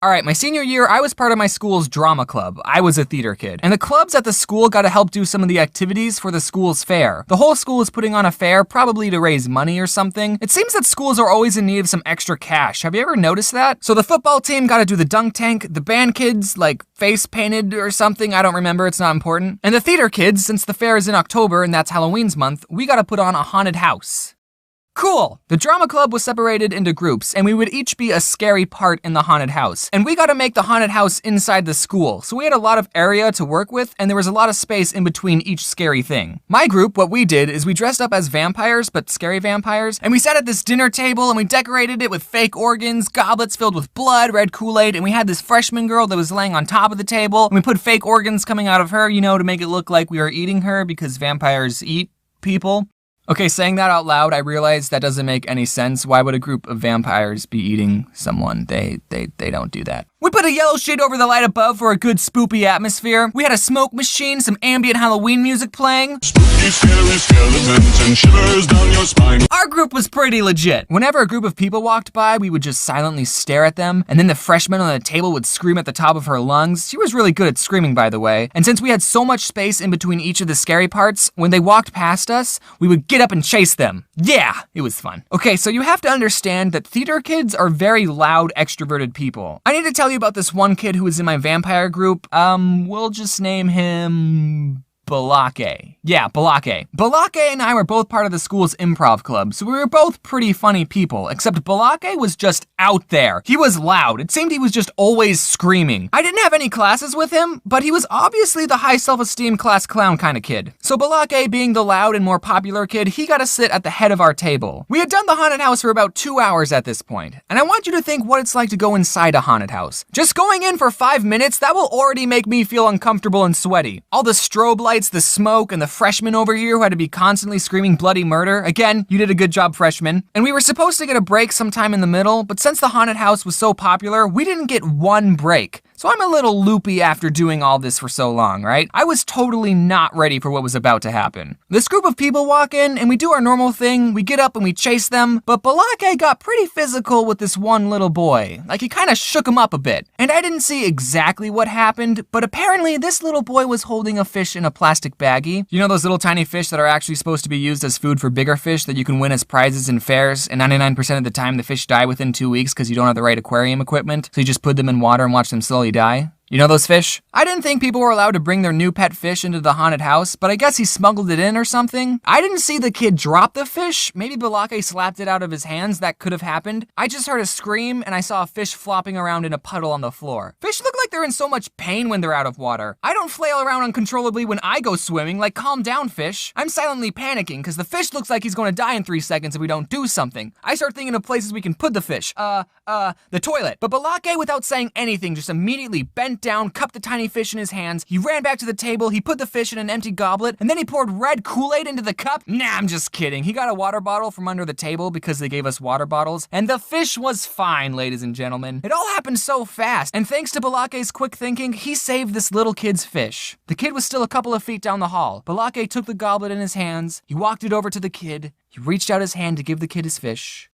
All right, my senior year, I was part of my school's drama club. I was a theater kid. And the clubs at the school got to help do some of the activities for the school's fair. The whole school is putting on a fair, probably to raise money or something. It seems that schools are always in need of some extra cash. Have you ever noticed that? So the football team got to do the dunk tank, the band kids, like, face painted or something, I don't remember, it's not important. And the theater kids, since the fair is in October and that's Halloween's month, we got to put on a haunted house. Cool! The drama club was separated into groups, and we would each be a scary part in the haunted house. And we got to make the haunted house inside the school, so we had a lot of area to work with, and there was a lot of space in between each scary thing. My group, what we did is we dressed up as vampires, but scary vampires, and we sat at this dinner table and we decorated it with fake organs, goblets filled with blood, red Kool-Aid, and we had this freshman girl that was laying on top of the table, and we put fake organs coming out of her, you know, to make it look like we were eating her because vampires eat people. Okay, saying that out loud, I realize that doesn't make any sense. Why would a group of vampires be eating someone? They don't do that. We put a yellow shade over the light above for a good spoopy atmosphere. We had a smoke machine, some ambient Halloween music playing. Spooky, scary skeletons and shivers down your spine. Our group was pretty legit. Whenever a group of people walked by, we would just silently stare at them, and then the freshman on the table would scream at the top of her lungs. She was really good at screaming, by the way. And since we had so much space in between each of the scary parts, when they walked past us, we would get up and chase them. Yeah, it was fun. Okay, so you have to understand that theater kids are very loud, extroverted people. I need to tell you about this one kid who was in my vampire group. We'll just name him Balake. Yeah, Balake. Balake and I were both part of the school's improv club, so we were both pretty funny people, except Balake was just out there. He was loud. It seemed he was just always screaming. I didn't have any classes with him, but he was obviously the high self-esteem class clown kind of kid. So Balake, being the loud and more popular kid, he got to sit at the head of our table. We had done the haunted house for about 2 hours at this point, and I want you to think what it's like to go inside a haunted house. Just going in for 5 minutes, that will already make me feel uncomfortable and sweaty. All the strobe lights, the smoke, and the freshman over here who had to be constantly screaming bloody murder. Again, you did a good job, freshman. And we were supposed to get a break sometime in the middle, but since the haunted house was so popular, we didn't get one break. So I'm a little loopy after doing all this for so long, right? I was totally not ready for what was about to happen. This group of people walk in and we do our normal thing. We get up and we chase them, but Balake got pretty physical with this one little boy. Like he kind of shook him up a bit. And I didn't see exactly what happened, but apparently this little boy was holding a fish in a plastic baggie. You know those little tiny fish that are actually supposed to be used as food for bigger fish that you can win as prizes in fairs, and 99% of the time the fish die within 2 weeks because you don't have the right aquarium equipment, so you just put them in water and watch them slowly die? You know those fish? I didn't think people were allowed to bring their new pet fish into the haunted house, but I guess he smuggled it in or something. I didn't see the kid drop the fish. Maybe Balake slapped it out of his hands. That could have happened. I just heard a scream and I saw a fish flopping around in a puddle on the floor. Fish look like they're in so much pain when they're out of water. I don't flail around uncontrollably when I go swimming. Like, calm down, fish. I'm silently panicking because the fish looks like he's going to die in 3 seconds if we don't do something. I start thinking of places we can put the fish. The toilet. But Balake, without saying anything, just immediately bent down, cupped the tiny fish in his hands. He ran back to the table, he put the fish in an empty goblet, and then he poured red Kool-Aid into the cup. Nah, I'm just kidding. He got a water bottle from under the table because they gave us water bottles, and the fish was fine, ladies and gentlemen. It all happened so fast, and thanks to Balake's quick thinking, he saved this little kid's fish. The kid was still a couple of feet down the hall. Balake took the goblet in his hands, he walked it over to the kid, he reached out his hand to give the kid his fish.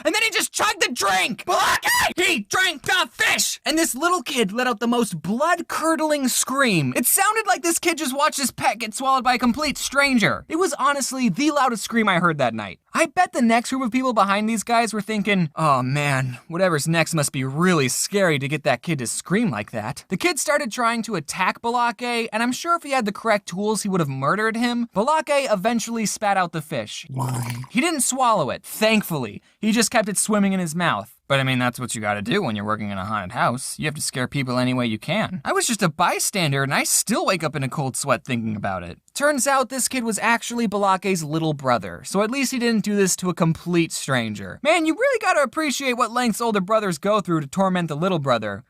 And then he just chugged the drink! Balake! He drank the fish! And this little kid let out the most blood-curdling scream. It sounded like this kid just watched his pet get swallowed by a complete stranger. It was honestly the loudest scream I heard that night. I bet the next group of people behind these guys were thinking, oh man, whatever's next must be really scary to get that kid to scream like that. The kid started trying to attack Balake, and I'm sure if he had the correct tools, he would have murdered him. Balake eventually spat out the fish. He didn't swallow it, thankfully. He just kept it swimming in his mouth. But I mean, that's what you gotta do when you're working in a haunted house. You have to scare people any way you can. I was just a bystander and I still wake up in a cold sweat thinking about it. Turns out this kid was actually Balake's little brother, so at least he didn't do this to a complete stranger. Man, you really gotta appreciate what lengths older brothers go through to torment the little brother.